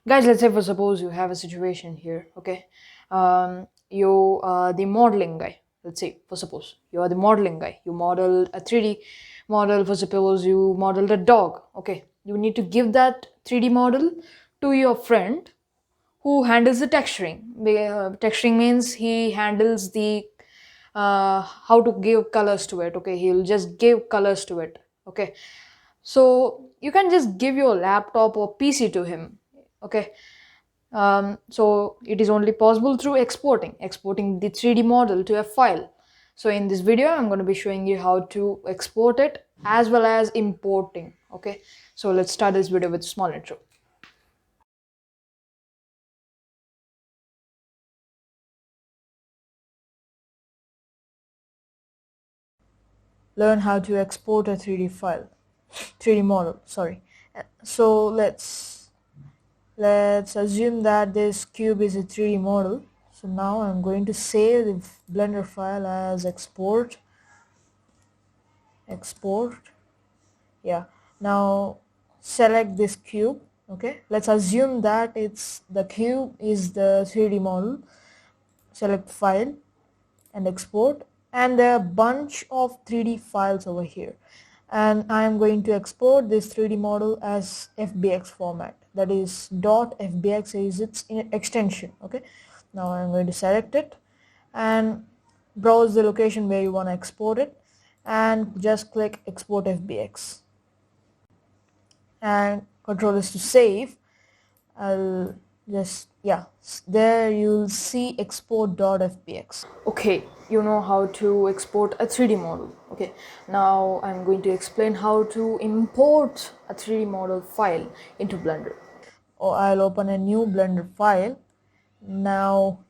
Guys, let's say for suppose you have a situation here, okay? You are the modeling guy. Let's say for suppose you are the modeling guy. You model a 3D model. For suppose you modeled a dog, okay? You need to give that 3D model to your friend who handles the texturing. Texturing means he handles the how to give colors to it. Okay, he'll just give colors to it. Okay, so you can just give your laptop or PC to him. Okay, so it is only possible through exporting the 3D model to a file. So in this video, I'm going to be showing you how to export it as well as importing. Okay, so let's start this video with a small intro. Learn how to export a 3D model, sorry. So let's assume that this cube is a 3D model. So now I'm going to save the Blender file as export. Yeah, now select this cube. Okay, let's assume that the cube is the 3D model. Select file and export, and there are a bunch of 3D files over here, and I am going to export this 3D model as FBX format. That is .fbx is its extension. Okay, now I'm going to select it and browse the location where you want to export it and just click export FBX, and control is to save. I'll just, yeah, there you'll see export.fbx. Okay, you know how to export a 3D model. Okay, now I'm going to explain how to import a 3D model file into Blender. Or I'll open a new Blender file. Now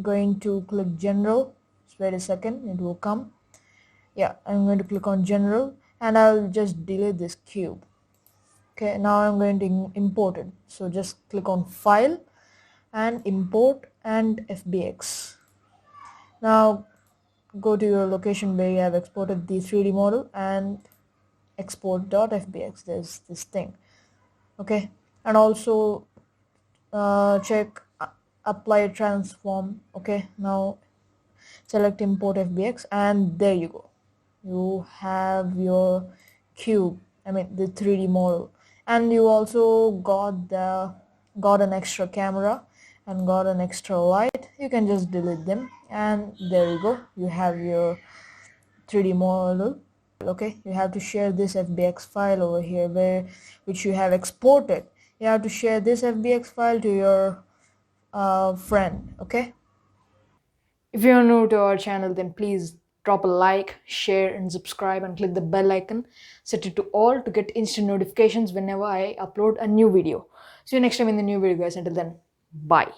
going to click general. Just wait a second, it will come. Yeah, I'm going to click on general and I'll just delete this cube. Okay, now I'm going to import it. So just click on file and import and FBX. Now go to your location where you have exported the 3D model and export.fbx. There's this thing. Okay, and also check apply transform. Okay, now select import FBX and there you go. You have your cube, I mean the 3D model, and you also got an extra camera and got an extra light. You can just delete them and there you go, you have your 3D model. Okay, you have to share this FBX file over here which you have exported. You have to share this FBX file to your friend. Okay, if you're new to our channel, then please drop a like, share, and subscribe, and click the bell icon. Set it to all to get instant notifications whenever I upload a new video. See you next time in the new video, guys. Until then, bye.